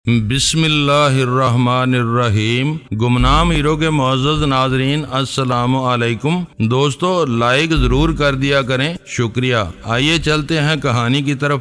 بسم اللہ الرحمن الرحیم۔ گمنام ہیرو کے معزز ناظرین السلام علیکم۔ دوستو لائک ضرور کر دیا کریں، شکریہ۔ آئیے چلتے ہیں کہانی کی طرف۔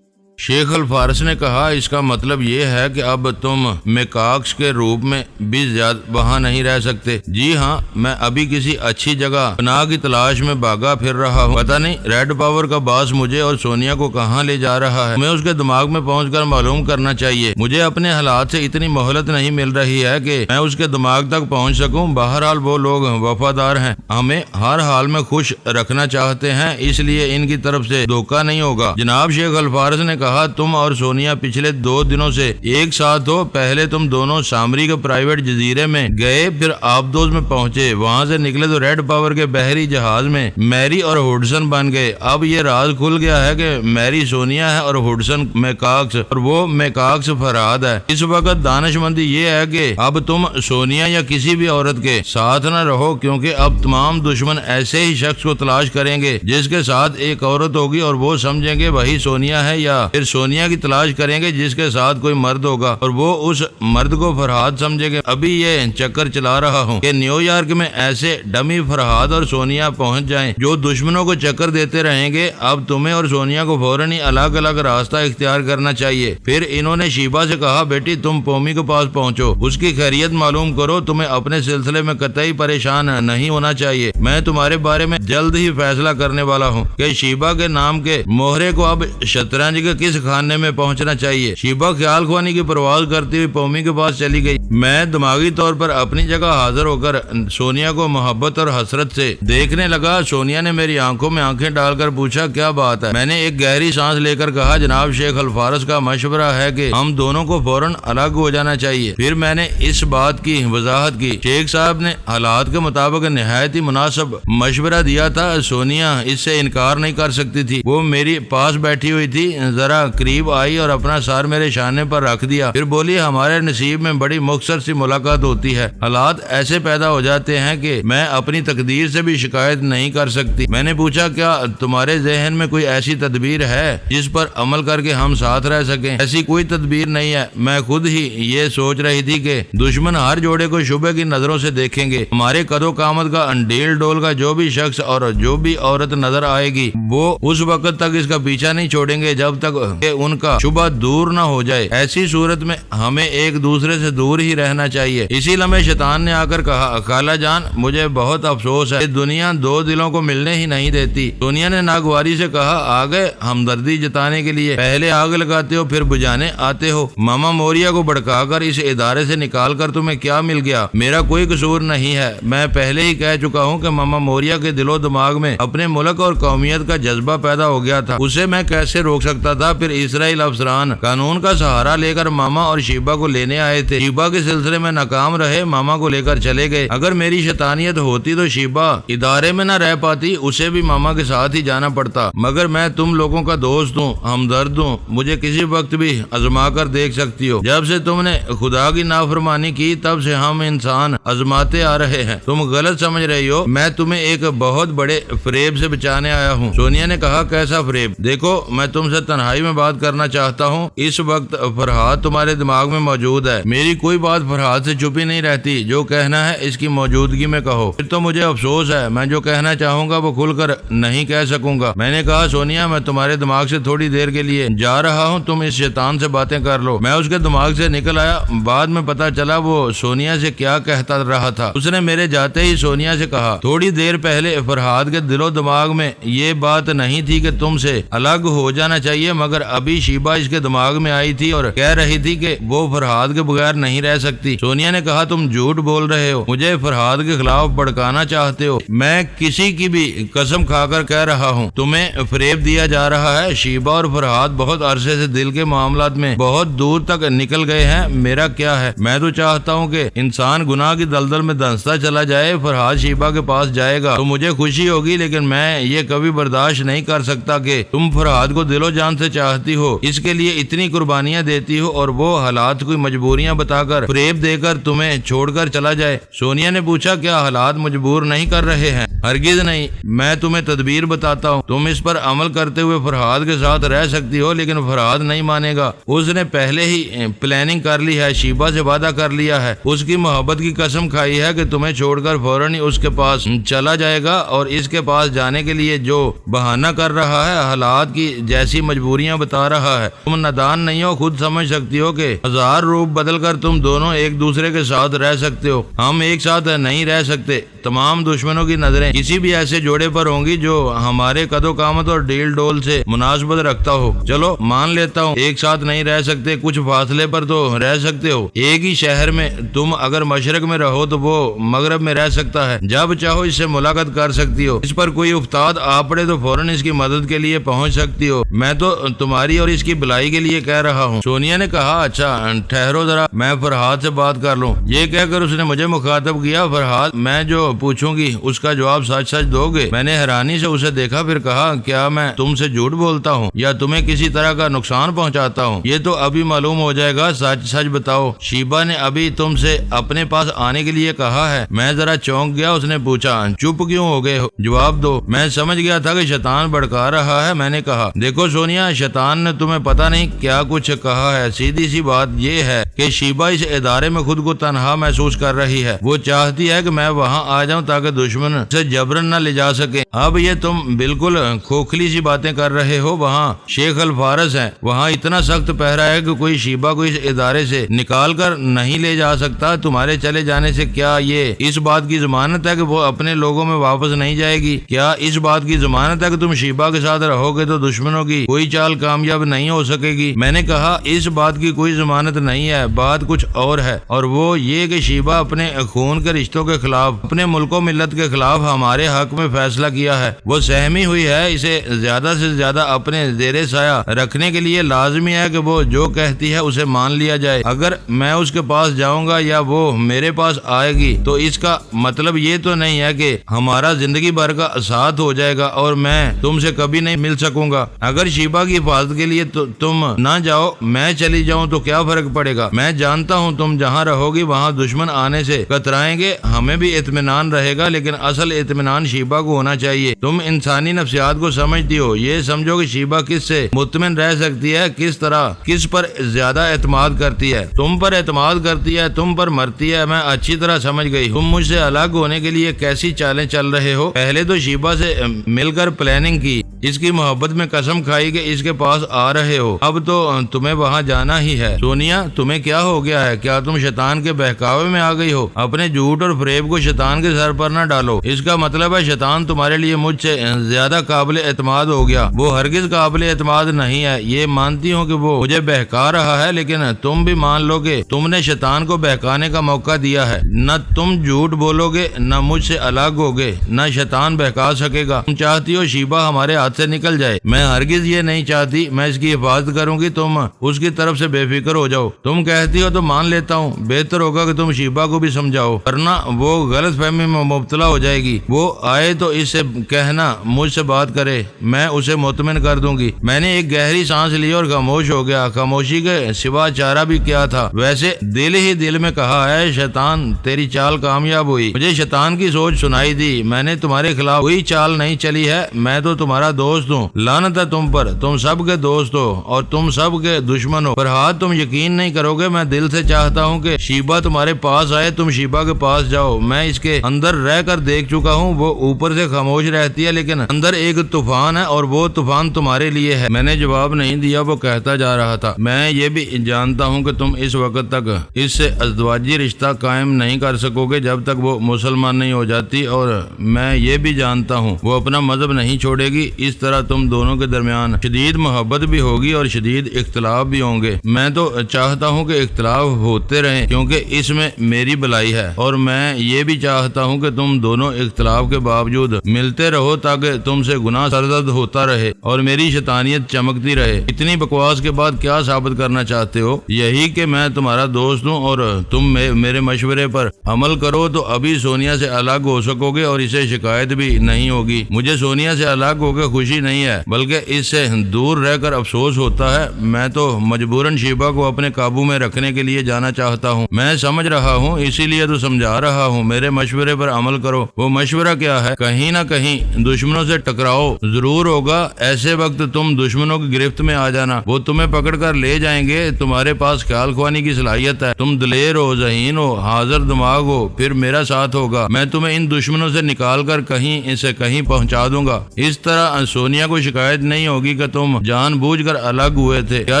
شیخ الفارس نے کہا، اس کا مطلب یہ ہے کہ اب تم میکاکس کے روپ میں بھی زیادہ وہاں نہیں رہ سکتے؟ جی ہاں، میں ابھی کسی اچھی جگہ پناہ کی تلاش میں بھاگا پھر رہا ہوں۔ پتہ نہیں ریڈ پاور کا باس مجھے اور سونیا کو کہاں لے جا رہا ہے۔ ہمیں اس کے دماغ میں پہنچ کر معلوم کرنا چاہیے۔ مجھے اپنے حالات سے اتنی مہلت نہیں مل رہی ہے کہ میں اس کے دماغ تک پہنچ سکوں۔ بہرحال وہ لوگ وفادار ہیں، ہمیں ہر حال میں خوش رکھنا چاہتے ہیں، اس لیے ان کی طرف سے دھوکہ نہیں ہوگا۔ جناب شیخ الفارس نے کہا، تم اور سونیا پچھلے 2 دنوں سے ایک ساتھ ہو۔ پہلے تم دونوں سامری کے پرائیویٹ جزیرے میں گئے، پھر آبدوز میں پہنچے، وہاں سے نکلے تو ریڈ پاور کے بحری جہاز میں میری اور ہڈسن بن گئے۔ اب یہ راز کھل گیا ہے کہ میری سونیا ہے اور ہڈسن میکاکس، اور وہ میکاکس فرہاد ہے۔ اس وقت دانش مندی یہ ہے کہ اب تم سونیا یا کسی بھی عورت کے ساتھ نہ رہو، کیونکہ اب تمام دشمن ایسے ہی شخص کو تلاش کریں گے جس کے ساتھ ایک عورت ہوگی اور وہ سمجھیں گے وہی سونیا ہے، یا پھر سونیا کی تلاش کریں گے جس کے ساتھ کوئی مرد ہوگا اور وہ اس مرد کو فرہاد سمجھے گا۔ ابھی یہ چکر چلا رہا ہوں کہ نیو یارک میں ایسے ڈمی فرہاد اور سونیا پہنچ جائیں جو دشمنوں کو چکر دیتے رہیں گے۔ اب تمہیں اور سونیا کو فوراً ہی الگ الگ راستہ اختیار کرنا چاہیے۔ پھر انہوں نے شیبا سے کہا، بیٹی تم پومی کے پاس پہنچو، اس کی خیریت معلوم کرو، تمہیں اپنے سلسلے میں قطعی پریشان نہیں ہونا چاہیے۔ میں تمہارے بارے میں جلد ہی فیصلہ کرنے والا ہوں کہ شیبا کے نام کے موہرے کو اب شطرنج کے کس خانے میں پہنچنا چاہیے۔ شیبا خیال خوانی کی پرواز کرتی ہوئی پومی کے پاس چلی گئی۔ میں دماغی طور پر اپنی جگہ حاضر ہو کر سونیا کو محبت اور حسرت سے دیکھنے لگا۔ سونیا نے میری آنکھوں میں آنکھیں ڈال کر پوچھا، کیا بات ہے؟ میں نے ایک گہری سانس لے کر کہا، جناب شیخ الفارس کا مشورہ ہے کہ ہم دونوں کو فوراً الگ ہو جانا چاہیے۔ پھر میں نے اس بات کی وضاحت کی۔ شیخ صاحب نے حالات کے مطابق نہایت ہی مناسب مشورہ دیا تھا۔ سونیا اس سے انکار نہیں کر سکتی تھی۔ وہ میری پاس بیٹھی ہوئی تھی، ذرا قریب آئی اور اپنا سر میرے شانے پر رکھ دیا، پھر بولی، ہمارے نصیب میں بڑی مختصر سی ملاقات ہوتی ہے، حالات ایسے پیدا ہو جاتے ہیں کہ میں اپنی تقدیر سے بھی شکایت نہیں کر سکتی۔ میں نے پوچھا، کیا تمہارے ذہن میں کوئی ایسی تدبیر ہے جس پر عمل کر کے ہم ساتھ رہ سکیں؟ ایسی کوئی تدبیر نہیں ہے، میں خود ہی یہ سوچ رہی تھی کہ دشمن ہر جوڑے کو شبہ کی نظروں سے دیکھیں گے۔ ہمارے قد و قامت کا انڈیل ڈول کا جو بھی شخص اور جو بھی عورت نظر آئے گی، وہ اس وقت تک اس کا پیچھا نہیں چھوڑیں گے جب تک کہ ان کا شبہ دور نہ ہو جائے۔ ایسی صورت میں ہمیں ایک دوسرے سے دور ہی رہنا چاہیے۔ اسی لمحے شیطان نے آ کر کہا، خالہ جان مجھے بہت افسوس ہے، دنیا 2 دلوں کو ملنے ہی نہیں دیتی۔ سونیا نے ناگواری سے کہا، آگے ہمدردی جتانے کے لیے پہلے آگ لگاتے ہو پھر بجھانے آتے ہو۔ ماما موریا کو بھڑکا کر اس ادارے سے نکال کر تمہیں کیا مل گیا؟ میرا کوئی قصور نہیں ہے۔ میں پہلے ہی کہہ چکا ہوں کہ ماما موریا کے دل و دماغ میں اپنے ملک اور قومیت کا جذبہ پیدا ہو گیا تھا، اسے میں کیسے روک سکتا تھا؟ پھر اسرائیل افسران قانون کا سہارا لے کر ماما اور شیبا کو لینے آئے تھے۔ شیبا کے سلسلے میں ناکام رہے، ماما کو لے کر چلے گئے۔ اگر میری شیطانیت ہوتی تو شیبا ادارے میں نہ رہ پاتی، اسے بھی ماما کے ساتھ ہی جانا پڑتا۔ مگر میں تم لوگوں کا دوست ہوں، ہمدرد ہوں، مجھے کسی وقت بھی آزما کر دیکھ سکتی ہو۔ جب سے تم نے خدا کی نافرمانی کی تب سے ہم انسان آزماتے آ رہے ہیں۔ تم غلط سمجھ رہی ہو، میں تمہیں ایک بہت بڑے فریب سے بچانے آیا ہوں۔ سونیا نے کہا، کیسا فریب؟ دیکھو میں تم سے تنہائی میں بات کرنا چاہتا ہوں، اس وقت فرہاد تمہارے دماغ میں موجود ہے، میری کوئی بات فرہاد سے چھپی نہیں رہتی، جو کہنا ہے اس کی موجودگی میں کہو۔ پھر تو مجھے افسوس ہے، میں جو کہنا چاہوں گا وہ کھل کر نہیں کہہ سکوں گا۔ میں نے کہا، سونیا میں تمہارے دماغ سے تھوڑی دیر کے لیے جا رہا ہوں، تم اس شیطان سے باتیں کر لو۔ میں اس کے دماغ سے نکل آیا، بعد میں پتا چلا وہ سونیا سے کیا کہتا رہا تھا۔ اس نے میرے جاتے ہی سونیا سے کہا، تھوڑی دیر پہلے فرہاد کے دل و دماغ میں یہ بات نہیں تھی کہ تم سے الگ ہو جانا چاہیے، مگر ابھی شیبا اس کے دماغ میں آئی تھی اور کہہ رہی تھی کہ وہ فرہاد کے بغیر نہیں رہ سکتی۔ سونیا نے کہا، تم جھوٹ بول رہے ہو، مجھے فرہاد کے خلاف بھڑکانا چاہتے ہو۔ میں کسی کی بھی قسم کھا کر کہہ رہا ہوں، تمہیں فریب دیا جا رہا ہے۔ شیبا اور فرہاد بہت عرصے سے دل کے معاملات میں بہت دور تک نکل گئے ہیں، میرا کیا ہے؟ میں تو چاہتا ہوں کہ انسان گناہ کی دلدل میں دھنستا چلا جائے۔ فرہاد شیبا کے پاس جائے گا تو مجھے خوشی ہوگی، لیکن میں یہ کبھی برداشت نہیں کر سکتا کہ تم فرہاد کو دل و جان سے چاہتی ہو اس کے لیے اتنی قربانیاں دیتی ہو اور وہ حالات کی مجبوریاں بتا کر فریب دے کر تمہیں چھوڑ کر چلا جائے؟ سونیا نے پوچھا کیا حالات مجبور نہیں کر رہے ہیں؟ ہرگز نہیں، میں تمہیں تدبیر بتاتا ہوں، تم اس پر عمل کرتے ہوئے فرحاد کے ساتھ رہ سکتی ہو، لیکن فرحاد نہیں مانے گا۔ اس نے پہلے ہی پلاننگ کر لی ہے، شیبہ سے وعدہ کر لیا ہے، اس کی محبت کی قسم کھائی ہے کہ تمہیں چھوڑ کر فوراً ہی اس کے پاس چلا جائے گا، اور اس کے پاس جانے کے لیے جو بہانہ کر رہا ہے، حالات کی جیسی مجبوریاں بتا رہا ہے۔ تم نادان نہیں ہو، خود سمجھ سکتی ہو کہ 1000 روپ بدل کر تم دونوں ایک دوسرے کے ساتھ رہ سکتے ہو، ہم ایک ساتھ نہیں رہ سکتے۔ تمام دشمنوں کی نظریں کسی بھی ایسے جوڑے پر ہوں گی جو ہمارے قد و قامت اور ڈیل ڈول سے مناسبت رکھتا ہو۔ چلو مان لیتا ہوں ایک ساتھ نہیں رہ سکتے، کچھ فاصلے پر تو رہ سکتے ہو، ایک ہی شہر میں۔ تم اگر مشرق میں رہو تو وہ مغرب میں رہ سکتا ہے، جب چاہو اس سے ملاقات کر سکتی ہو، اس پر کوئی افتاد آ پڑے تو فوراً اس کی مدد کے لیے پہنچ سکتی ہو۔ میں تو تمہاری اور اس کی بھلائی کے لیے کہہ رہا ہوں۔ سونیا نے کہا اچھا ٹھہرو ذرا، میں فرحاد سے بات کر لوں۔ یہ کہہ کر اس نے مجھے مخاطب کیا، فرحاد میں جو پوچھوں گی اس کا جواب سچ سچ دو گے؟ میں نے حیرانی سے اسے دیکھا، پھر کہا کیا میں تم سے جھوٹ بولتا ہوں یا تمہیں کسی طرح کا نقصان پہنچاتا ہوں؟ یہ تو ابھی معلوم ہو جائے گا، سچ سچ بتاؤ۔ شیبہ نے ابھی تم سے اپنے پاس آنے کے لیے کہا ہے۔ میں ذرا چونک گیا، اس نے پوچھا چپ کیوں ہو گئے ہو؟ جواب دو۔ میں سمجھ گیا تھا کہ شیطان بھڑکا رہا ہے۔ میں نے کہا دیکھو سونیا، شیطان نے تمہیں پتہ نہیں کیا کچھ کہا ہے، سیدھی سی بات یہ ہے کہ شیبہ اس ادارے میں خود کو تنہا محسوس کر رہی ہے، وہ چاہتی ہے کہ میں وہاں آ جاؤں تاکہ دشمن سے جبرن نہ لے جا سکے۔ اب یہ تم بالکل کھوکھلی سی باتیں کر رہے ہو، وہاں شیخ الفارس ہیں، وہاں اتنا سخت پہرا ہے کہ کوئی شیبہ کو اس ادارے سے نکال کر نہیں لے جا سکتا۔ تمہارے چلے جانے سے کیا یہ اس بات کی ضمانت ہے کہ وہ اپنے لوگوں میں واپس نہیں جائے گی؟ کیا اس بات کی ضمانت ہے کہ تم شیبہ کے ساتھ رہو گے تو دشمنوں کی کوئی چال کامیاب نہیں ہو سکے گی؟ میں نے کہا اس بات کی کوئی ضمانت نہیں ہے، بات کچھ اور ہے، اور وہ یہ کہ شیبہ اپنے خون کے رشتوں کے خلاف، اپنے ملک و ملت کے خلاف ہمارے حق میں فیصلہ کیا ہے، وہ سہمی ہوئی ہے۔ اسے زیادہ سے زیادہ اپنے زیر سایہ رکھنے کے لیے لازمی ہے کہ وہ جو کہتی ہے اسے مان لیا جائے۔ اگر میں اس کے پاس جاؤں گا یا وہ میرے پاس آئے گی تو اس کا مطلب یہ تو نہیں ہے کہ ہمارا زندگی بھر کا ساتھ ہو جائے گا اور میں تم سے کبھی نہیں مل سکوں گا۔ اگر شیبہ کی حفاظت کے لیے تم نہ جاؤ، میں چلی جاؤں تو کیا فرق پڑے گا؟ میں جانتا ہوں تم جہاں رہو گی وہاں دشمن آنے سے کترائیں گے، ہمیں بھی اطمینان رہے گا، لیکن اصل اطمینان شیبہ کو ہونا چاہیے۔ تم انسانی نفسیات کو سمجھتی ہو، یہ سمجھو کہ شیبہ کس سے مطمئن رہ سکتی ہے، کس طرح، کس پر زیادہ اعتماد کرتی ہے۔ تم پر اعتماد کرتی ہے، تم پر مرتی ہے، میں اچھی طرح سمجھ گئی۔ تم مجھ سے الگ ہونے کے لیے کیسی چالیں چل رہے ہو؟ پہلے تو شیبہ سے مل کر پلاننگ کی، اس کی محبت میں قسم کھائی کہ اس کے پاس آ رہے ہو، اب تو تمہیں وہاں جانا ہی ہے۔ سونیا تمہیں کیا ہو گیا ہے؟ کیا تم شیطان کے بہکاوے میں آ گئی ہو؟ اپنے جھوٹ اور فریب کو شیطان کے سر پر نہ ڈالو، اس کا مطلب ہے شیطان تمہارے لیے مجھ سے زیادہ قابل اعتماد ہو گیا۔ وہ ہرگز قابل اعتماد نہیں ہے، یہ مانتی ہوں کہ وہ مجھے بہکا رہا ہے، لیکن تم بھی مان لو کہ تم نے شیطان کو بہکانے کا موقع دیا ہے۔ نہ تم جھوٹ بولو گے، نہ مجھ سے الگ ہوگے، نہ شیطان بہکا سکے گا۔ تم چاہتی ہو شیبہ ہمارے ہاتھ سے نکل جائے، میں ہرگز یہ نہیں چاہتی، میں اس کی حفاظت کروں گی، تم اس کی طرف سے بے فکر ہو جاؤ۔ تم کہتی ہو تو مان لیتا ہوں، بہتر ہوگا کہ تم شیبہ کو بھی سمجھاؤ، ورنہ وہ غلط فہمی میں مبتلا ہو جائے گی۔ وہ آئے تو اس سے کہنا مجھ سے بات کرے، میں اسے مطمئن کر دوں گی۔ میں نے ایک گہری سانس لی اور خاموش ہو گیا، خاموشی کے سوا چارہ بھی کیا تھا؟ ویسے دل ہی دل میں کہا ہے شیطان تیری چال کامیاب ہوئی۔ مجھے شیطان کی سوچ سنائی دی، میں نے تمہارے خلاف کوئی چال نہیں چلی ہے، میں تو تمہارا دوست ہوں۔ لعنت ہے تم پر، تم سب کے دوست ہو اور تم سب کے دشمن ہو۔ فرحاد تم یقین نہیں کرو گے، میں دل سے چاہتا ہوں کہ شیبہ تمہارے پاس آئے، تم شیبہ کے پاس جاؤ۔ میں اس کے اندر رہ کر دیکھ چکا ہوں، وہ اوپر سے خاموش رہتی ہے لیکن اندر ایک طوفان ہے اور وہ طوفان تمہارے لیے ہے۔ میں نے جواب نہیں دیا، وہ کہتا جا رہا تھا، میں یہ بھی جانتا ہوں کہ تم اس وقت تک اس سے ازدواجی رشتہ قائم نہیں کر سکو گے جب تک وہ مسلمان نہیں ہو جاتی، اور میں یہ بھی جانتا ہوں وہ اپنا مذہب نہیں چھوڑے گی۔ اس طرح تم دونوں کے درمیان شدید محبت بھی ہوگی اور شدید اختلاف بھی ہوں گے۔ میں تو چاہتا ہوں کہ اختلاف ہوتے رہیں کیونکہ اس میں میری بھلائی ہے، اور میں یہ بھی چاہتا ہوں کہ تم دونوں اختلاف کے باوجود ملتے رہو تاکہ تم سے گناہ سرزد ہوتا رہے اور میری شیطانیت چمکتی رہے۔ اتنی بکواس کے بعد کیا ثابت کرنا چاہتے ہو؟ یہی کہ میں تمہارا دوست ہوں اور تم میرے مشورے پر عمل کرو تو ابھی سونیا سے الگ ہو سکو گے اور اسے شکایت بھی نہیں ہوگی۔ مجھے سونیا سے الگ ہو کے خوشی نہیں ہے بلکہ اس سے دور رہ کر افسوس ہوتا ہے۔ میں تو مجبوراً شیبہ کو اپنے قابو میں رکھنے کے لیے جانا چاہتا ہوں۔ میں سمجھ رہا ہوں، اسی لیے تو سمجھا رہا ہوں، میرے مشورے پر عمل کرو۔ وہ مشورہ کیا ہے؟ کہیں نہ کہیں دشمنوں سے ٹکراؤ ضرور ہوگا، ایسے وقت تم دشمنوں کی گرفت میں آ جانا، وہ تمہیں پکڑ کر لے جائیں گے۔ تمہارے پاس خیال خوانی کی صلاحیت ہے، تم دلیر ہو، ذہین ہو، حاضر دماغ ہو، پھر میرا ساتھ ہوگا، میں تمہیں ان دشمنوں سے نکال کر کہیں پہنچا دوں گا۔ اس طرح سونیا کو شکایت نہیں ہوگی کہ تم جان بوجھ کر الگ ہوئے تھے۔ کیا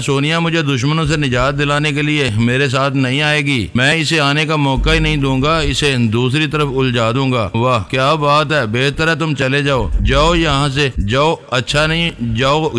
سونیا مجھے دشمنوں سے نجات دلانے کے لیے میرے ساتھ نہیں آئے گی؟ میں اسے آنے کا موقع ہی نہیں دوں گا، اسے دوسری طرف الجھا دوں گا۔ واہ کیا بات ہے، بہتر ہے تم چلے جاؤ یہاں سے، جاؤ، اچھا نہیں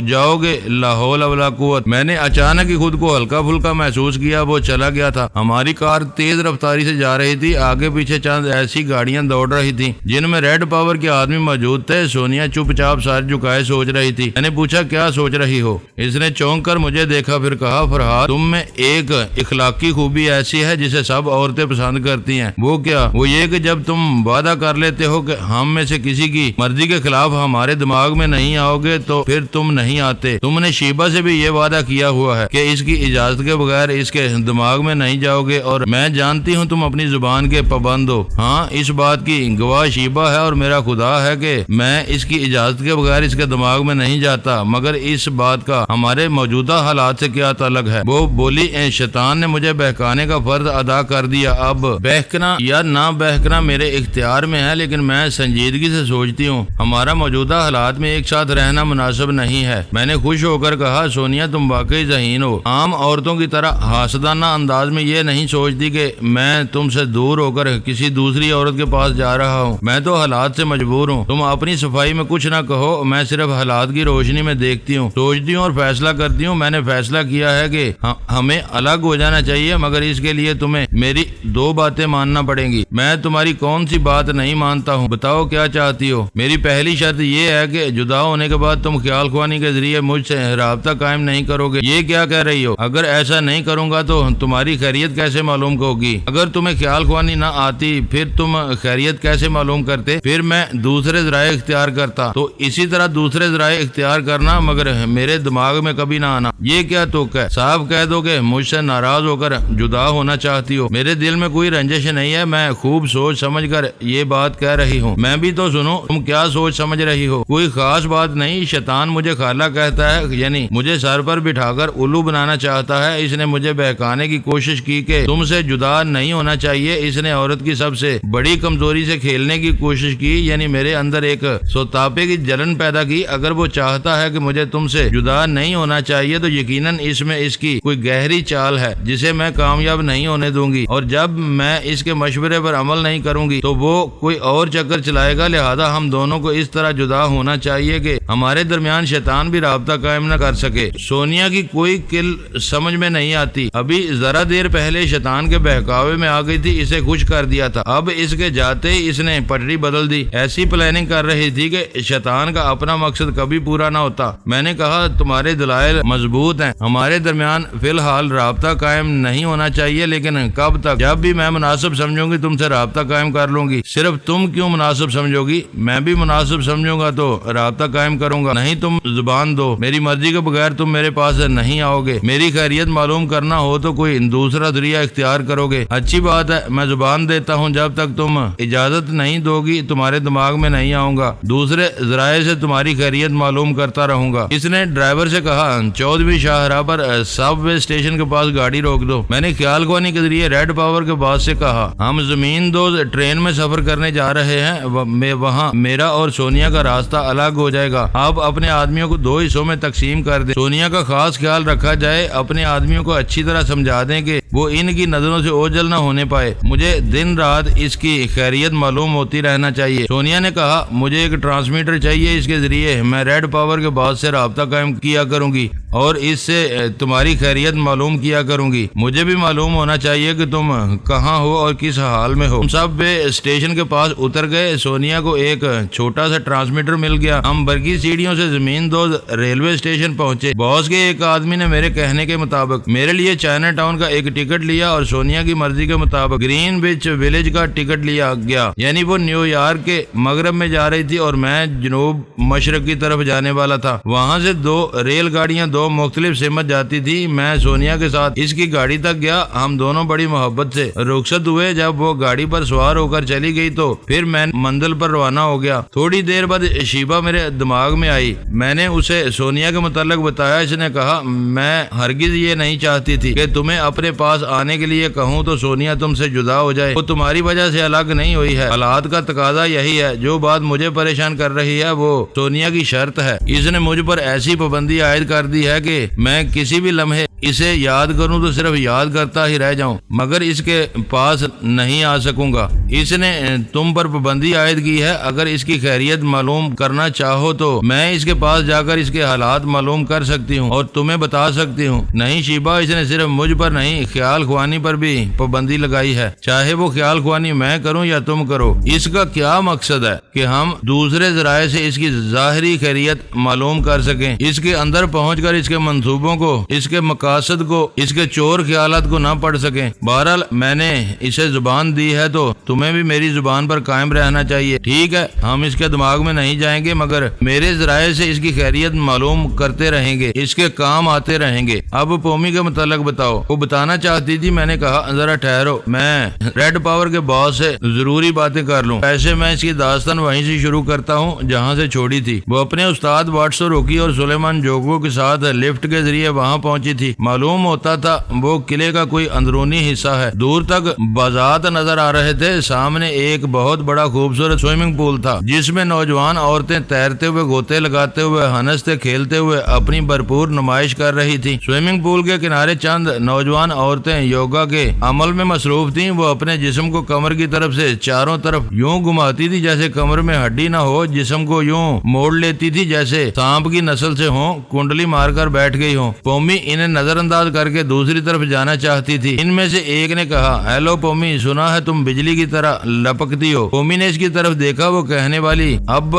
جاؤ گے، لا حول ولا قوت۔ میں نے اچانک ہی خود کو ہلکا پھلکا محسوس کیا، وہ چلا گیا تھا۔ ہماری کار تیز رفتاری سے جا رہی تھی، آگے پیچھے چند ایسی گاڑیاں دوڑ رہی تھیں جن میں ریڈ پاور کے آدمی موجود تھے۔ سونیا چپ چاپ سر جھکائے سوچ رہی تھی۔ میں نے پوچھا کیا سوچ رہی ہو؟ اس نے چونک کر مجھے دیکھا، پھر کہا فرحاد تم میں ایک اخلاقی خوبی ایسی ہے جسے سب عورتیں پسند کرتی ہیں۔ وہ کیا؟ وہ یہ کہ جب تم وعدہ کر لیتے ہو کہ ہم میں سے کسی کی مرضی کے خلاف ہمارے دماغ میں نہیں آؤ گے تو پھر تم نہیں آتے۔ تم نے شیبہ سے بھی یہ وعدہ کیا ہوا ہے کہ اس کی اجازت کے بغیر اس کے دماغ میں نہیں جاؤ گے، اور میں جانتی ہوں تم اپنی زبان کے پابند ہو۔ ہاں اس بات کی گواہ شیبہ ہے اور میرا خدا ہے کہ میں اس کی اجازت کے بغیر اس کے دماغ میں نہیں جاتا، مگر اس بات کا ہمارے موجودہ حالات سے کیا تعلق ہے؟ وہ بولی شیطان نے مجھے بہکانے کا فرض ادا کر دیا، اب بہکنا یا نہ بہکنا میرے اختیار میں ہے، لیکن میں سنجیدگی سے سوچتی ہوں ہمارا موجودہ حالات میں ایک ساتھ رہنا مناسب نہیں ہے۔ میں نے خوش ہو کر کہا سونیا تم واقعی ذہین ہو، عام عورتوں کی طرح حاسدانہ انداز میں یہ نہیں سوچتی کہ میں تم سے دور ہو کر کسی دوسری عورت کے پاس جا رہا ہوں۔ میں تو حالات سے مجبور ہوں، تم اپنی صفائی میں کچھ نہ کہو، میں صرف حالات کی روشنی میں دیکھتی ہوں، سوچتی ہوں اور فیصلہ کرتی ہوں۔ میں نے فیصلہ کیا ہے کہ ہمیں الگ ہو جانا چاہیے، مگر اس کے لیے تمہیں میری دو باتیں ماننا پڑیں گی۔ میں تمہاری کون سی بات نہیں مانتا ہوں، بتاؤ کیا چاہتی ہو؟ میری پہلی شرط یہ ہے کہ جدا ہونے کے بعد تم خیال خوانی کے ذریعے مجھ سے رابطہ قائم نہیں کرو گے۔ یہ کیا کہہ رہی ہو؟ اگر ایسا نہیں کروں گا تو تمہاری خیریت کیسے معلوم ہوگی؟ اگر تمہیں خیال خوانی نہ آتی پھر تم خیریت کیسے معلوم کرتے؟ پھر میں دوسرے ذرائع اختیار کرتا، تو اسی طرح دوسرے ذرائع اختیار کرنا، مگر میرے دماغ میں کبھی نہ آنا۔ یہ کیا توقع ہے؟ صاحب کہہ دو کہ مجھ سے ناراض ہو کر جدا ہونا چاہتی ہو۔ میرے دل میں کوئی رنجش نہیں ہے، میں خوب سوچ سمجھ کر یہ بات کہہ رہی ہوں۔ میں بھی تو سنو، تم کیا سوچ سمجھ رہی ہو؟ کوئی خاص بات نہیں، شیطان مجھے خالہ کہتا ہے، یعنی مجھے سر پر بٹھا کر الو بنانا چاہتا ہے۔ اس نے مجھے بہکانے کی کوشش کی کہ تم سے جدا نہیں ہونا چاہیے۔ اس نے عورت کی سب سے بڑی کمزوری سے کھیلنے کی کوشش کی، یعنی میرے اندر ایک سوتاپے کی جلن پیدا کی۔ اگر وہ چاہتا ہے کہ مجھے تم سے جدا نہیں ہونا چاہیے تو یقیناً اس میں اس کی کوئی گہری چال ہے جسے میں کامیاب نہیں ہونے دوں گی، اور جب میں اس کے مشورے پر عمل نہیں کروں گی تو وہ کوئی اور چکر چلائے گا۔ لہذا ہم دونوں کو اس طرح جدا ہونا چاہیے کہ ہمارے درمیان شیطان بھی رابطہ قائم نہ کر سکے۔ سونیا کی کوئی کل سمجھ میں نہیں آتی، ابھی ذرا دیر پہلے شیطان کے بہکاوے میں آ گئی تھی، اسے خوش کر دیا تھا، اب اس کے جاتے ہی اس نے پٹری بدل دی۔ ایسی پلاننگ کر رہی تھی کہ شیطان کا اپنا مقصد کبھی پورا نہ ہوتا۔ میں نے کہا تمہارے دلائل مضبوط ہیں، ہمارے درمیان فی الحال رابطہ قائم نہیں ہونا چاہیے، لیکن کب تک؟ جب بھی میں مناسب سمجھوں گی تم سے رابطہ قائم کر لوں گی۔ صرف تم کیوں مناسب سمجھو گی؟ میں بھی مناسب سمجھوں گا تو رابطہ قائم کروں گا، نہیں تم زبان دو، میری مرضی کے بغیر تم میرے پاس نہیں آؤ گے۔ میری خیریت معلوم کرنا ہو تو کوئی دوسرا ذریعہ اختیار کرو گے۔ اچھی بات ہے، میں زبان دیتا ہوں جب تک تم اجازت نہیں دو گی تمہارے دماغ میں نہیں آؤں گا، دوسرے ذرائع سے تمہاری خیریت معلوم کرتا رہوں گا۔ اس نے ڈرائیور سے کہا 14ویں شاہراہ پر سب وے اسٹیشن کے پاس گاڑی روک دو۔ میں نے خیال خوانی کے ذریعے ریڈ پاور کے باس سے کہا ہم زمین دوز ٹرین میں سفر کرنے جا رہے ہیں، وہاں میرا اور سونیا کا راستہ الگ ہو جائے گا۔ آپ اپنے آدمیوں کو 2 حصوں میں تقسیم کر دیں، سونیا کا خاص خیال رکھا جائے، اپنے آدمیوں کو اچھی طرح سمجھا دیں کہ وہ ان کی نظروں سے اوجھل نہ ہونے پائے، مجھے دن رات اس کی خیریت معلوم ہوتی رہنا چاہیے۔ سونیا نے کہا مجھے ایک ٹرانسمیٹر چاہیے، اس کے ذریعے میں ریڈ پاور کے باس سے رابطہ قائم کیا کروں گی۔ اور اس سے تمہاری خیریت معلوم کیا کروں گی۔ مجھے بھی معلوم ہونا چاہیے کہ تم کہاں ہو اور کس حال میں ہو۔ ہم سب اسٹیشن کے پاس اتر گئے۔ سونیا کو ایک چھوٹا سا ٹرانسمیٹر مل گیا۔ ہم برقی سیڑھیوں سے زمین دوز ریلوے اسٹیشن پہنچے۔ باس کے ایک آدمی نے میرے کہنے کے مطابق میرے لیے چائنا ٹاؤن کا ایک ٹکٹ لیا اور سونیا کی مرضی کے مطابق گرین وچ ولیج کا ٹکٹ لیا گیا، یعنی وہ نیو یارک کے مغرب میں جا رہی تھی اور میں جنوب مشرق کی طرف جانے والا تھا۔ وہاں سے 2 ریل گاڑیاں 2 مختلف سمت جاتی تھی۔ میں سونیا کے ساتھ اس کی گاڑی تک گیا۔ ہم دونوں بڑی محبت سے رخصت ہوئے۔ جب وہ گاڑی پر سوار ہو کر چلی گئی تو پھر میں منزل پر روانہ ہو گیا۔ تھوڑی دیر بعد شیبہ میرے دماغ میں آئی۔ میں نے اسے سونیا کے متعلق بتایا۔ اس نے کہا میں ہرگز یہ نہیں چاہتی تھی کہ تمہیں اپنے پاس آنے کے لیے کہوں تو سونیا تم سے جدا ہو جائے۔ وہ تمہاری وجہ سے الگ نہیں ہوئی ہے، حالات کا تقاضا یہی ہے۔ جو بات مجھے پریشان کر رہی ہے وہ سونیا کی شرط ہے۔ اس نے مجھ پر ایسی پابندی عائد کر دی ہے کہ میں کسی بھی لمحے اسے یاد کروں تو صرف یاد کرتا ہی رہ جاؤں، مگر اس کے پاس نہیں آ سکوں گا۔ اس نے تم پر پابندی عائد کی ہے۔ اگر اس کی خیریت معلوم کرنا چاہو تو میں اس کے پاس جا کر اس کے حالات معلوم کر سکتی ہوں اور تمہیں بتا سکتی ہوں۔ نہیں شیبہ، اس نے صرف مجھ پر نہیں خیال خوانی پر بھی پابندی لگائی ہے، چاہے وہ خیال خوانی میں کروں یا تم کرو۔ اس کا کیا مقصد ہے کہ ہم دوسرے ذرائع سے اس کی ظاہری خیریت معلوم کر سکیں، اس کے اندر پہنچ کر اس کے منصوبوں کو، اس کے مقاصد کو، اس کے چور خیالات کو نہ پڑھ سکیں۔ بہرحال میں نے اسے زبان دی ہے تو تمہیں بھی میری زبان پر قائم رہنا چاہیے۔ ٹھیک ہے، ہم اس کے دماغ میں نہیں جائیں گے، مگر میرے ذرائع سے اس کی خیریت معلوم کرتے رہیں گے، اس کے کام آتے رہیں گے۔ اب پومی کے متعلق بتاؤ۔ وہ بتانا چاہتی تھی۔ میں نے کہا ذرا ٹھہرو، میں ریڈ پاور کے باس سے ضروری باتیں کر لوں۔ ایسے میں اس کی داستان وہیں سے شروع کرتا ہوں جہاں سے چھوڑی تھی۔ وہ اپنے استاد واٹسو روکی اور سلیمان جوگو کے ساتھ لفٹ کے ذریعے وہاں پہنچی تھی۔ معلوم ہوتا تھا وہ قلعے کا کوئی اندرونی حصہ ہے۔ دور تک بازات نظر آ رہے تھے۔ سامنے ایک بہت بڑا خوبصورت سوئمنگ پول تھا جس میں نوجوان عورتیں تیرتے ہوئے، گوتے لگاتے ہوئے، ہنستے کھیلتے ہوئے اپنی بھرپور نمائش کر رہی تھی۔ سوئمنگ پول کے کنارے چند نوجوان عورتیں یوگا کے عمل میں مصروف تھیں۔ وہ اپنے جسم کو کمر کی طرف سے چاروں طرف یوں گھماتی تھی جیسے کمر میں ہڈی نہ ہو، جسم کو یوں موڑ لیتی تھی جیسے سانپ کی نسل سے ہوں، کنڈلی مار کر بیٹھ گئی ہوں۔ پومی انہیں نظر انداز کر کے دوسری طرف جانا چاہتی تھی۔ ان میں سے ایک نے کہا، ہیلو پومی، سنا ہے تم بجلی کی طرح لپکتی ہو۔ پومی نے اس کی طرف دیکھا۔ وہ کہنے والی اب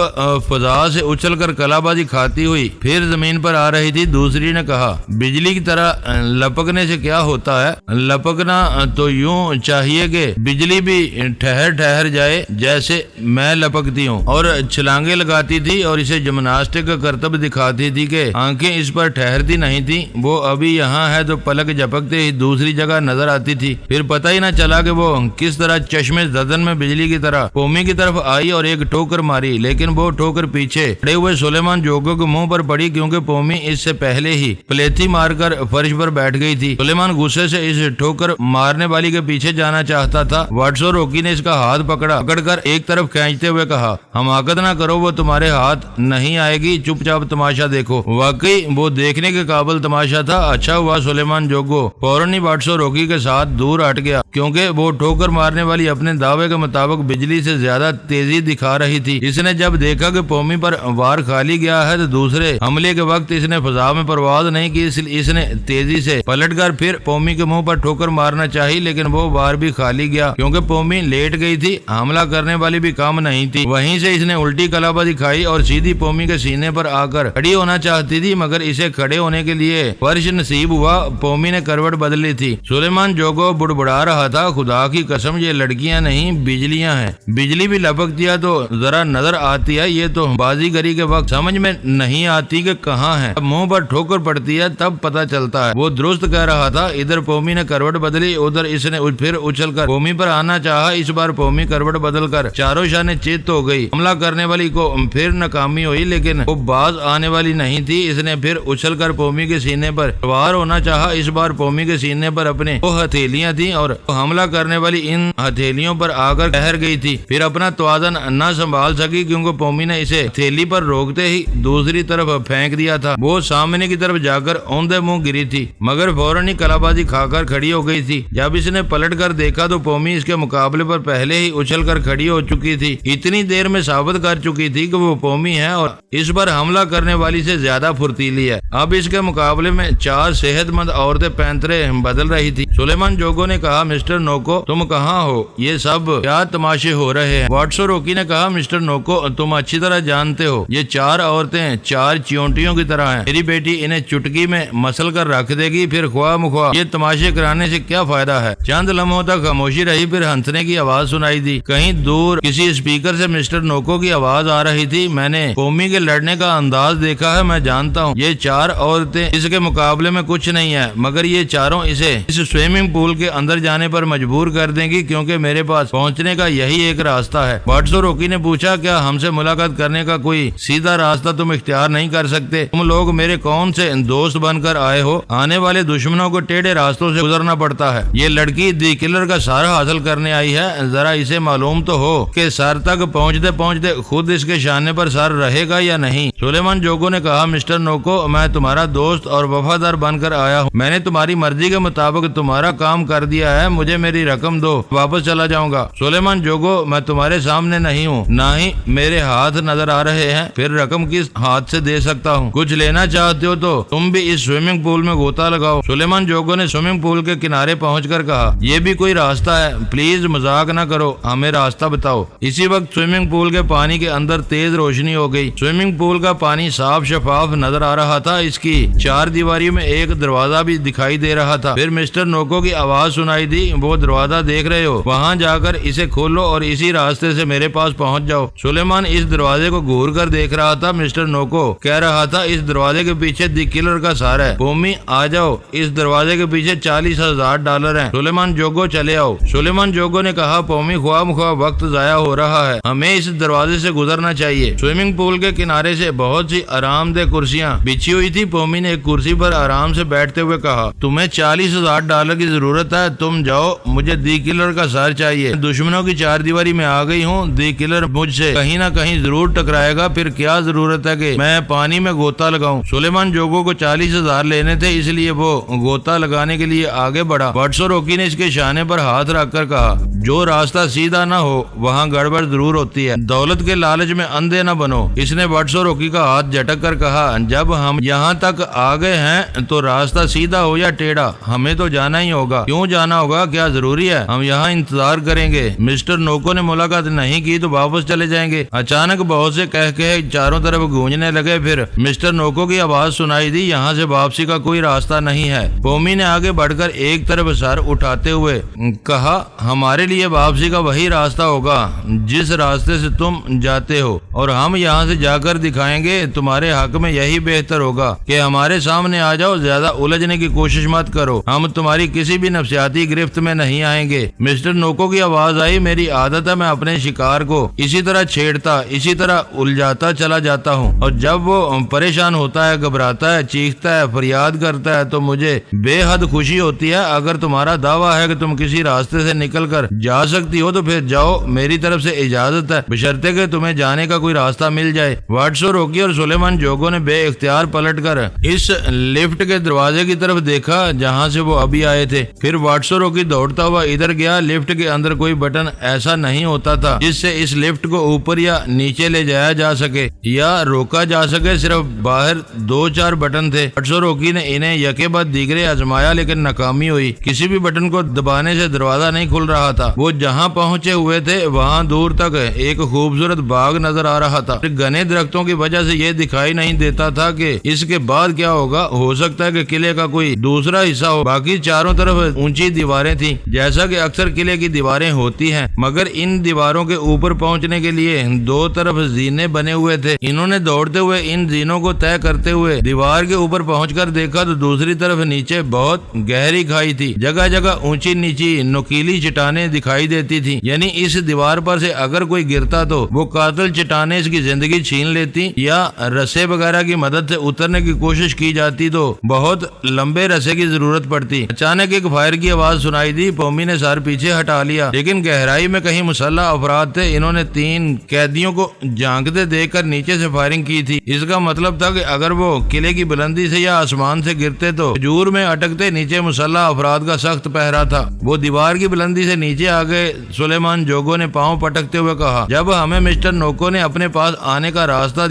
فضا سے اچھل کر کلا بازی کھاتی ہوئی پھر زمین پر آ رہی تھی۔ دوسری نے کہا، بجلی کی طرح لپکنے سے کیا ہوتا ہے؟ لپکنا تو یوں چاہیے کہ بجلی بھی ٹھہر جائے جیسے میں لپکتی ہوں، اور چھلانگیں لگاتی تھی اور اسے جمناسٹک کا کرتب دکھاتی تھی کہ آنکھیں اس پر ٹھہرتی نہیں تھی۔ وہ ابھی یہاں ہے تو پلک جھپکتے ہی دوسری جگہ نظر آتی تھی۔ پھر پتہ ہی نہ چلا کہ وہ کس طرح چشمے زدن میں بجلی کی طرح پومی کی طرف آئی اور ایک ٹھوکر ماری، لیکن وہ ٹھوکر پیچھے کھڑے ہوئے سلیمان جوگو کے منہ پر پڑی کیونکہ پومی اس سے پہلے ہی پلیتھی مار کر فرش پر بیٹھ گئی تھی۔ سلیمان غصے سے اس ٹھوکر مارنے والی کے پیچھے جانا چاہتا تھا۔ واٹسو روکی نے اس کا ہاتھ پکڑ کر ایک طرف کھینچتے ہوئے کہا، حماقت نہ کرو، وہ تمہارے ہاتھ نہیں آئے گی، چپ چاپ تماشا دیکھو۔ واقعی وہ دیکھنے کے قابل تماشا تھا۔ اچھا ہوا سلیمان جوگو فوراً ہی واٹسو روکی کے ساتھ دور ہٹ گیا کیونکہ وہ ٹھوکر مارنے والی اپنے دعوے کے مطابق بجلی سے زیادہ تیزی دکھا رہی تھی۔ اس نے جب دیکھا کہ پومی پر وار کھالی گیا ہے تو دوسرے حملے کے وقت اس نے فضا میں پرواز نہیں کی۔ اس نے تیزی سے پلٹ کر پھر پومی کے منہ پر ٹھوکر مارنا چاہی، لیکن وہ وار بھی خالی گیا کیونکہ پومی لیٹ گئی تھی۔ حملہ کرنے والی بھی کم نہیں تھی۔ وہیں سے اس نے الٹی کلابہ دکھائی اور سیدھی پومی کے سینے پر آ کر کھڑی ہونا چاہتی تھی، مگر اسے کھڑے ہونے کے لیے فرش نصیب ہوا۔ پومی نے کروٹ بدلی تھی۔ سلیمان جوگو بڑبڑا رہا تھا، خدا کی قسم یہ لڑکیاں نہیں بجلیاں ہیں۔ بجلی بھی لپکتی ہے تو ذرا نظر آتی ہے، یہ تو بازی گری کے وقت سمجھ میں نہیں آتی کہ کہاں ہے۔ منہ پر ٹھوکر پڑتی ہے تب پتہ چلتا ہے۔ وہ درست کہہ رہا تھا۔ ادھر پومی نے کروٹ بدلی، ادھر اس نے پھر اچھل کر پومی پر آنا چاہا۔ اس بار پومی کروٹ بدل کر چاروں شانے چت ہو گئی۔ حملہ کرنے والی کو پھر ناکامی ہوئی، لیکن وہ باز آنے والی نہیں تھی۔ اس نے پھر اچھل کر پومی کے سینے پر وار ہونا چاہا۔ اس بار پومی کے سینے پر اپنے وہ ہتھیلیاں تھیں اور حملہ کرنے والی ان ہتھیلیوں پر آ کر ٹھہر گئی تھی۔ پھر اپنا توازن نہ سنبھال سکی کیونکہ پومی نے اسے ہتھیلی پر روکتے ہی دوسری طرف پھینک دیا تھا۔ وہ سامنے کی طرف جا کر اوندے منہ گری تھی مگر فوراً ہی کلا بازی کھا کر کھڑی ہو گئی تھی۔ جب اس نے پلٹ کر دیکھا تو پومی اس کے مقابلے پر پہلے ہی اچھل کر کھڑی ہو چکی تھی۔ اتنی دیر میں ثابت کر چکی تھی کہ وہ پومی ہے اور اس پر حملہ کرنے والی سے زیادہ پھرتیلی ہے۔ اب اس کے مقابلے میں 4 صحت مند عورتیں پینترے بدل رہی تھی۔ سلیمان جوگو نے کہا مسٹر نوکو تم کہاں ہو؟ یہ سب کیا تماشے ہو رہے ہیں؟ واٹسو روکی نے کہا مسٹر نوکو تم اچھی طرح جانتے ہو یہ 4 عورتیں 4 چیونٹیوں کی طرح ہیں۔ میری بیٹی انہیں چٹکی میں مسل کر رکھ دے گی، پھر خواہ مخواہ یہ تماشے کرانے سے کیا فائدہ ہے؟ چند لمحوں تک خاموشی رہی، پھر ہنسنے کی آواز سنائی دی۔ کہیں دور کسی اسپیکر سے مسٹر نوکو کی آواز آ رہی تھی۔ میں نے پومی کے لڑنے کا انداز دیکھا ہے، میں جانتا ہوں یہ 4 عورتیں اس کے مقابلے میں کچھ نہیں ہے، مگر یہ چاروں اسے اس سوئمنگ پول کے اندر جانے پر مجبور کر دیں گی کیونکہ میرے پاس پہنچنے کا یہی ایک راستہ ہے۔ واٹسو روکی نے پوچھا کیا ہم سے ملاقات کرنے کا کوئی سیدھا راستہ تم اختیار نہیں کر سکتے؟ تم لوگ میرے کون سے دوست بن کر آئے ہو؟ آنے والے دشمنوں کو ٹیڑھے راستوں سے گزرنا پڑتا ہے۔ یہ لڑکی دی کلر کا سر حاصل کرنے آئی ہے، ذرا اسے معلوم تو ہو کہ سر تک پہنچتے پہنچتے خود اس کے شانے پر سر رہے گا یا نہیں۔ سلیمان جوگو نے کہا مسٹر نوکو میں تمہارا دوست اور وفادار بن کر آیا ہوں، میں نے تمہاری مرضی کے مطابق تمہارا کام کر دیا ہے، مجھے میری رقم دو، واپس چلا جاؤں گا۔ سلیمان جوگو میں تمہارے سامنے نہیں ہوں، نہ ہی میرے ہاتھ نظر آ رہے ہیں، پھر رقم کس ہاتھ سے دے سکتا ہوں؟ کچھ لینا چاہتے ہو تو تم بھی اس سوئمنگ پول میں غوطہ لگاؤ۔ سلیمان جوگو نے سوئمنگ پول کے کنارے پہنچ کر کہا یہ بھی کوئی راستہ ہے؟ پلیز مذاق نہ کرو، ہمیں راستہ بتاؤ۔ اسی وقت سوئمنگ پول کے پانی کے اندر تیز روشنی ہو گئی۔ سوئمنگ پول کا پانی صاف شفاف نظر آ رہا تھا، اس کی 4 دیواریوں میں ایک دروازہ بھی دکھائی دے رہا تھا۔ پھر مسٹر نوکو کی آواز سنائی دی وہ دروازہ دیکھ رہے ہو؟ وہاں جا کر اسے کھولو اور اسی راستے سے میرے پاس پہنچ جاؤ۔ سلیمان اس دروازے کو گھور کر دیکھ رہا تھا۔ مسٹر نوکو کہہ رہا تھا اس دروازے کے پیچھے دی کلر کا سار ہے، پومی آ جاؤ، اس دروازے کے پیچھے $40,000 ہیں، سلیمان جوگو چلے آؤ۔ سلیمان جوگو نے کہا پومی خواہ مخواہ وقت ضائع ہو رہا ہے، ہمیں اس دروازے سے گزرنا چاہیے۔ سوئمنگ پول کے کنارے سے بہت سی آرام دہ کرسیاں بچھی ہوئی تھی۔ پومی نے ایک کرسی پر آرام سے بیٹھتے ہوئے کہا تمہیں $40,000 کی ضرورت ہے، تم جاؤ، مجھے دی کلر کا سر چاہیے۔ دشمنوں کی 4 دیواری میں آ گئی ہوں، دی کلر مجھ سے کہیں نہ کہیں ضرور ٹکرائے گا، پھر کیا ضرورت ہے کہ میں پانی میں غوطہ لگاؤں؟ سلیمان جوگو کو $40,000 لینے تھے، اس لیے وہ غوطہ لگانے کے لیے آگے بڑھا۔ واٹسو روکی نے اس کے شانے پر ہاتھ رکھ کر کہا جو راستہ سیدھا نہ ہو وہاں گڑبڑ ضرور ہوتی ہے، دولت کے لالچ میں اندھے نہ بنو۔ اس نے واٹسو روکی کا ہاتھ جھٹک کر کہا جب ہم یہاں تک آ گئے ہیں تو راستہ سیدھا ہو یا ٹیڑھا ہمیں تو جانا ہی ہوگا۔ کیوں جانا ہوگا؟ کیا ضروری ہے؟ ہم یہاں انتظار کریں گے۔ مسٹر نوکو نے ملاقات نہیں کی تو واپس چلے جائیں گے۔ اچانک بہت سے کہے چاروں طرف گونجنے لگے، پھر مسٹر نوکو کی آواز سنائی دی یہاں سے واپسی کا کوئی راستہ نہیں ہے۔ پومی نے آگے بڑھ کر ایک طرف سر اٹھاتے ہوئے کہا ہمارے لیے واپسی کا وہی راستہ ہوگا جس راستے سے تم جاتے ہو، اور ہم یہاں سے جا کر دکھائیں گے، تمہارے حق میں یہی بہتر ہوگا کہ ہمارے سامنے آ جاؤ، زیادہ الجھنے کی کوشش مت کرو، ہم تمہاری کسی بھی نفسیاتی گرفت میں نہیں آئیں گے۔ مسٹر نوکو کی آواز آئی میری عادت ہے میں اپنے شکار کو اسی طرح چھیڑتا، اسی طرح الجھاتا چلا جاتا ہوں، اور جب وہ پریشان ہوتا ہے، گھبراتا ہے، چیختا ہے، فریاد کرتا ہے تو مجھے بے حد خوشی ہوتی ہے۔ اگر تمہارا دعویٰ ہے کہ تم کسی راستے سے نکل کر جا سکتی ہو تو پھر جاؤ، میری طرف سے اجازت ہے، بشرطے کہ تمہیں جانے کا کوئی راستہ مل جائے۔ واٹسو روکی اور سلیمان جوگو نے بے اختیار پلٹ کر اس لفٹ کے دروازے کی طرف دیکھا جہاں سے وہ ابھی آئے تھے۔ پھر واٹسو روکی دوڑتا ہوا ادھر گیا۔ لفٹ کے اندر کوئی بٹن ایسا نہیں ہوتا تھا جس سے اس لفٹ کو اوپر یا نیچے لے جایا جا سکے یا روکا جا سکے، صرف باہر 2-4 بٹن تھے۔ واٹسو روکی نے انہیں یکے بعد دیگرے آزمایا لیکن ناکامی ہوئی، کسی بھی بٹن کو دبانے سے دروازہ نہیں کھل رہا تھا۔ وہ جہاں پہنچے ہوئے تھے وہاں دور تک ایک خوبصورت باغ نظر آ رہا تھا، گھنے درختوں کی وجہ سے یہ دکھائی نہیں دیتا تھا کہ اس کے بعد کیا ہوگا، ہو سکتا ہے کہ قلعے کا کوئی دوسرا حصہ ہو۔ باقی چاروں طرف اونچی دیواریں تھیں جیسا کہ اکثر قلعے کی دیواریں ہوتی ہیں، مگر ان دیواروں کے اوپر پہنچنے کے لیے 2 طرف زینے بنے ہوئے تھے۔ انہوں نے دوڑتے ہوئے ان زینوں کو طے کرتے ہوئے دیوار کے اوپر پہنچ کر دیکھا تو دوسری طرف نیچے بہت گہری کھائی تھی، جگہ جگہ اونچی نیچی نوکیلی چٹانیں دکھائی دیتی تھی، یعنی اس دیوار پر سے اگر کوئی گرتا تو وہ قاتل چٹانیں اس کی زندگی چھین لیتی، یا رسے وغیرہ کی مدد سے اترنے کی کوشش کی جاتی تو بہت لمبے رسے کی ضرورت پڑتی۔ اچانک ایک فائر کی آواز سنائی دی۔ پومی نے سر پیچھے ہٹا لیا، لیکن گہرائی میں کہیں مسلح افراد تھے۔ انہوں نے 3 قیدیوں کو جھانکتے دیکھ کر نیچے سے فائرنگ کی تھی۔ اس کا مطلب تھا کہ اگر وہ قلعے کی بلندی سے یا آسمان سے گرتے تو کھجور میں اٹکتے۔ نیچے مسلح افراد کا سخت پہرا تھا۔ وہ دیوار کی بلندی سے نیچے آ گئے۔ سلیمان جوگو نے پاؤں پٹکتے ہوئے کہا، جب ہمیں مسٹر نوکو نے اپنے پاس آنے کا راستہ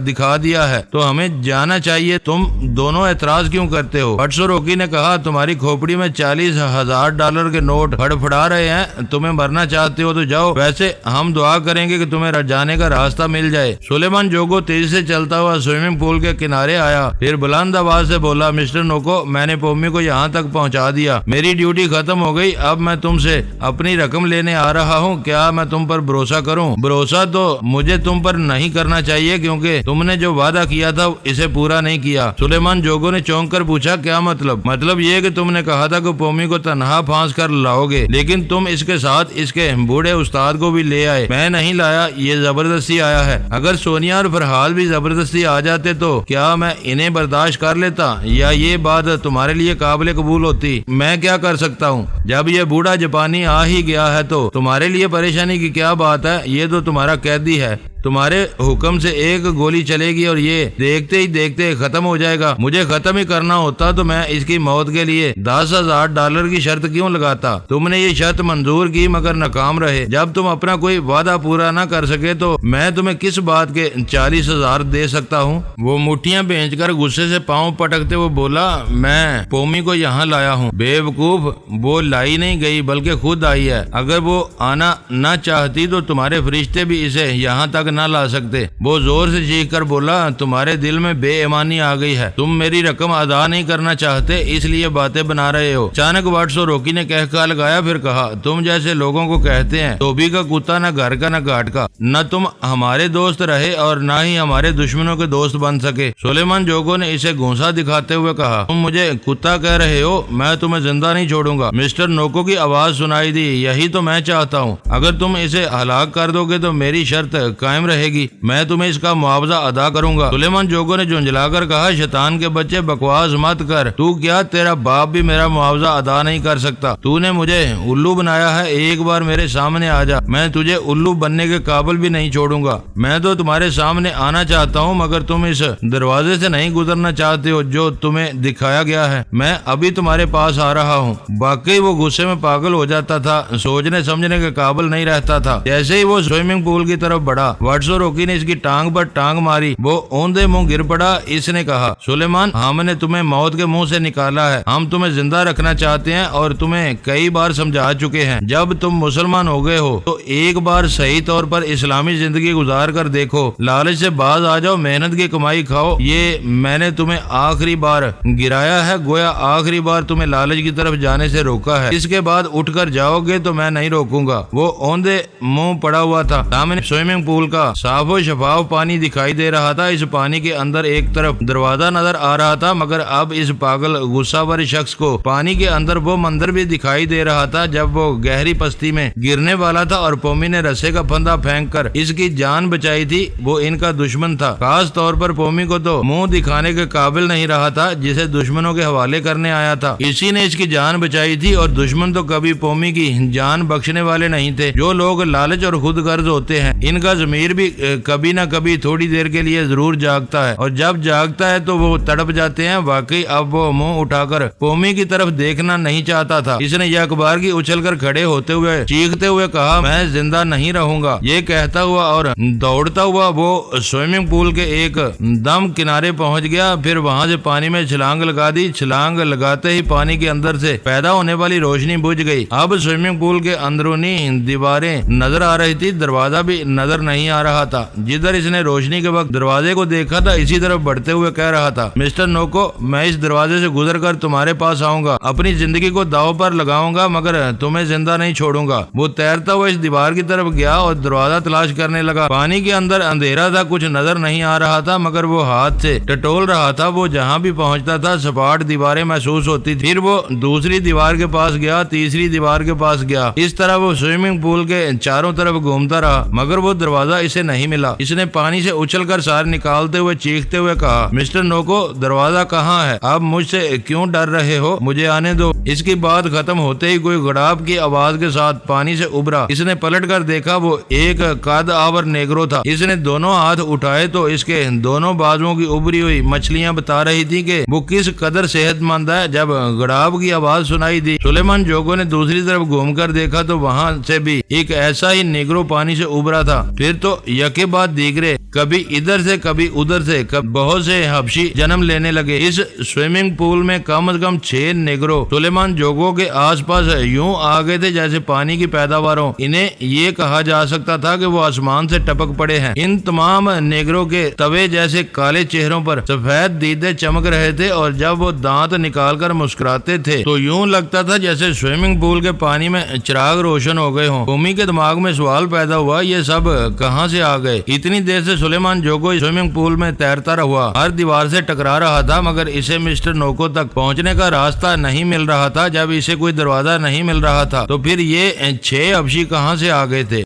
دکھا دیا ہے تو ہمیں جانا چاہیے۔ تم دونوں اعتراض کیوں کرتے ہو؟ بٹسوروکی نے کہا، تمہاری کھوپڑی میں $40,000 کے نوٹ پھڑپھڑا رہے ہیں۔ تمہیں مرنا چاہتے ہو تو جاؤ، ویسے ہم دعا کریں گے کہ تمہیں جانے کا راستہ مل جائے۔ سلیمان جوگو تیزی سے چلتا ہوا سوئمنگ پول کے کنارے آیا، پھر بلند آواز سے بولا، مسٹر نوکو، میں نے پومی کو یہاں تک پہنچا دیا۔ میری ڈیوٹی ختم ہو گئی۔ اب میں تم سے اپنی رقم لینے آ رہا ہوں۔ کیا میں تم پر بھروسہ کروں؟ بھروسہ تو مجھے تم پر نہیں کرنا چاہیے، کیونکہ تم نے جو وعدہ کیا تھا اسے پورا نہیں کیا۔ سلیمان جوگو نے چونک کر پوچھا، کیا مطلب یہ کہ تم نے کہا تھا کہ پومی کو تنہا پھانس کر لاؤ گے، لیکن تم اس کے ساتھ اس کے بوڑھے استاد کو بھی لے آئے۔ میں نہیں لایا، یہ زبردستی آیا ہے۔ اگر سونیا اور فرحال بھی زبردستی آ جاتے تو کیا میں انہیں برداشت کر لیتا، یا یہ بات تمہارے لیے قابل قبول ہوتی؟ میں کیا کر سکتا ہوں؟ جب یہ بوڑھا جاپانی آ ہی گیا ہے تو تمہارے لیے پریشانی کی کیا بات ہے؟ یہ تو تمہارا قیدی ہے۔ تمہارے حکم سے ایک گولی چلے گی اور یہ دیکھتے ہی دیکھتے ختم ہو جائے گا۔ مجھے ختم ہی کرنا ہوتا تو میں اس کی موت کے لیے $10,000 کی شرط کیوں لگاتا؟ تم نے یہ شرط منظور کی مگر ناکام رہے۔ جب تم اپنا کوئی وعدہ پورا نہ کر سکے تو میں تمہیں کس بات کے 40,000 دے سکتا ہوں؟ وہ مٹھیاں بھینچ کر غصے سے پاؤں پٹکتے وہ بولا، میں پومی کو یہاں لایا ہوں۔ بے وقوف، وہ لائی نہیں گئی بلکہ خود آئی ہے۔ اگر وہ آنا نہ چاہتی تو تمہارے فرشتے بھی اسے یہاں تک نہ لا سکتے۔ وہ زور سے چیخ کر بولا، تمہارے دل میں بے ایمانی آ گئی ہے۔ تم میری رقم ادا نہیں کرنا چاہتے، اس لیے باتیں بنا رہے ہو۔ اچانک بٹسوروکی نے کہکہا لگایا، پھر کہا، تم جیسے لوگوں کو کہتے ہیں، دھوبی کا کتا نہ گھر کا نہ گھاٹ کا۔ نہ تم ہمارے دوست رہے اور نہ ہی ہمارے دشمنوں کے دوست بن سکے۔ سلیمان جوگو نے اسے گھونسا دکھاتے ہوئے کہا، تم مجھے کتا کہہ رہے ہو؟ میں تمہیں زندہ نہیں چھوڑوں گا۔ مسٹر نوکو کی آواز سنائی دی، یہی تو میں چاہتا ہوں۔ اگر تم اسے ہلاک کر دو گے تو میری شرط قائم رہے گی، میں تمہیں اس کا معاوضہ ادا کروں گا۔ سلیمان جوگو نے جھنجھلا کر کہا، شیطان کے بچے، بکواس مت کر۔ تو کیا تیرا باپ بھی میرا معاوضہ ادا نہیں کر سکتا؟ تو نے مجھے الو بنایا ہے، ایک بار میرے سامنے آ جا، میں تجھے الو بننے کے قابل بھی نہیں چھوڑوں گا۔ میں تو تمہارے سامنے آنا چاہتا ہوں مگر تم اس دروازے سے نہیں گزرنا چاہتے ہو جو تمہیں دکھایا گیا ہے۔ میں ابھی تمہارے پاس آ رہا ہوں۔ واقعی وہ غصے میں پاگل ہو جاتا تھا، سوچنے سمجھنے کے قابل نہیں رہتا تھا۔ جیسے ہی وہ سوئمنگ پول کی طرف بڑھا، بٹسوروکی نے اس کی ٹانگ پر ٹانگ ماری، وہ اوندے منہ گر پڑا۔ اس نے کہا، سلیمان، ہم نے تمہیں موت کے منہ سے نکالا ہے، ہم تمہیں زندہ رکھنا چاہتے ہیں اور تمہیں کئی بار سمجھا چکے ہیں۔ جب تم مسلمان ہو گئے ہو تو ایک بار صحیح طور پر اسلامی زندگی گزار کر دیکھو، لالچ سے باز آ جاؤ، محنت کی کمائی کھاؤ۔ یہ میں نے تمہیں آخری بار گرایا ہے، گویا آخری بار تمہیں لالچ کی طرف جانے سے روکا ہے۔ اس کے بعد اٹھ کر جاؤ گے تو میں نہیں روکوں گا۔ وہ اوندے منہ پڑا ہوا تھا۔ سامنے سوئمنگ پول کا صاف و شفاف پانی دکھائی دے رہا تھا۔ اس پانی کے اندر ایک طرف دروازہ نظر آ رہا تھا، مگر اب اس پاگل غصہ ور شخص کو پانی کے اندر وہ منظر بھی دکھائی دے رہا تھا جب وہ گہری پستی میں گرنے والا تھا اور پومی نے رسے کا پھندا پھینک کر اس کی جان بچائی تھی۔ وہ ان کا دشمن تھا، خاص طور پر پومی کو تو منہ دکھانے کے قابل نہیں رہا تھا جسے دشمنوں کے حوالے کرنے آیا تھا۔ اسی نے اس کی جان بچائی تھی اور دشمن تو کبھی پومی کی جان بخشنے والے نہیں تھے۔ جو لوگ لالچ اور خود غرض ہوتے ہیں، ان کا ضمیر بھی کبھی نہ کبھی تھوڑی دیر کے لیے ضرور جاگتا ہے، اور جب جاگتا ہے تو وہ تڑپ جاتے ہیں۔ واقعی اب وہ منہ اٹھا کر پومی کی طرف دیکھنا نہیں چاہتا تھا۔ اس نے یک بار کی اچھل کر کھڑے ہوتے ہوئے چیختے ہوئے کہا، میں زندہ نہیں رہوں گا۔ یہ کہتا ہوا اور دوڑتا ہوا وہ سوئمنگ پول کے ایک دم کنارے پہنچ گیا، پھر وہاں سے پانی میں چھلانگ لگا دی۔ چھلانگ لگاتے ہی پانی کے اندر سے پیدا ہونے والی روشنی بجھ گئی۔ اب سوئمنگ پول کے اندرونی دیواریں نظر آ رہی تھی، دروازہ بھی نظر نہیں آ رہا تھا۔ جدھر اس نے روشنی کے وقت دروازے کو دیکھا تھا اسی طرف بڑھتے ہوئے کہہ رہا تھا، مسٹر نوکو، میں اس دروازے سے گزر کر تمہارے پاس آؤں گا، اپنی زندگی کو داؤ پر لگاؤں گا مگر تمہیں زندہ نہیں چھوڑوں گا۔ وہ تیرتا ہوا اس دیوار کی طرف گیا اور دروازہ تلاش کرنے لگا۔ پانی کے اندر اندھیرا تھا، کچھ نظر نہیں آ رہا تھا مگر وہ ہاتھ سے ٹٹول رہا تھا۔ وہ جہاں بھی پہنچتا تھا سپاٹ دیواریں محسوس ہوتی تھی۔ پھر وہ دوسری دیوار کے پاس گیا، تیسری دیوار کے پاس گیا۔ اس طرح وہ سوئمنگ پول کے چاروں طرف گھومتا رہا مگر وہ دروازہ اسے نہیں ملا۔ اس نے پانی سے اچھل کر سار نکالتے ہوئے چیختے ہوئے کہا، مسٹر نوکو دروازہ کہاں ہے؟ آپ مجھ سے کیوں ڈر رہے ہو؟ مجھے آنے دو۔ اس کی بات ختم ہوتے ہی کوئی غراب کی آواز کے ساتھ پانی سے ابھرا۔ اس نے پلٹ کر دیکھا، وہ ایک قد آور نیگرو تھا۔ اس نے دونوں ہاتھ اٹھائے تو اس کے دونوں بازوؤں کی ابری ہوئی مچھلیاں بتا رہی تھی کہ وہ کس قدر صحت مند ہے۔ جب غراب کی آواز سنائی دی، سلیمان جوگو نے دوسری طرف گھوم کر دیکھا تو وہاں سے بھی ایک ایسا ہی نیگرو پانی سے ابھرا تھا۔ پھر تو یکے بعد دیگرے، کبھی ادھر سے کبھی ادھر سے، بہت سے حبشی جنم لینے لگے۔ اس سوئمنگ پول میں کم از کم 6 نیگرو سلیمان جوگو کے آس پاس یوں آ گئے تھے جیسے پانی کی پیداوار ہو۔ انہیں یہ کہا جا سکتا تھا کہ وہ آسمان سے ٹپک پڑے ہیں۔ ان تمام نیگروں کے توے جیسے کالے چہروں پر سفید دیدے چمک رہے تھے، اور جب وہ دانت نکال کر مسکراتے تھے تو یوں لگتا تھا جیسے سوئمنگ پول کے پانی میں چراغ روشن ہو گئے ہوں۔ بھومی کے دماغ میں سوال پیدا ہوا، یہ سب کہاں سے آ گئے؟ اتنی دیر سے سلیمان جوگو سوئمنگ پول میں تیرتا رہا، ہر دیوار سے ٹکرا رہا تھا، مگر اسے مسٹر نوکو تک پہنچنے کا راستہ نہیں مل رہا تھا۔ جب اسے کوئی دروازہ نہیں مل رہا تھا تو پھر یہ 6 حبشی کہاں سے آ گئے تھے؟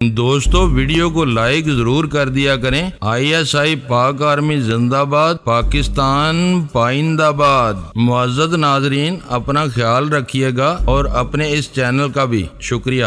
دوستو ویڈیو کو لائک ضرور کر دیا کریں۔ ISI پاک آرمی زندہ باد، پاکستان پائندہ باد۔ معزز ناظرین، اپنا خیال رکھیے گا اور اپنے اس چینل کا بھی شکریہ۔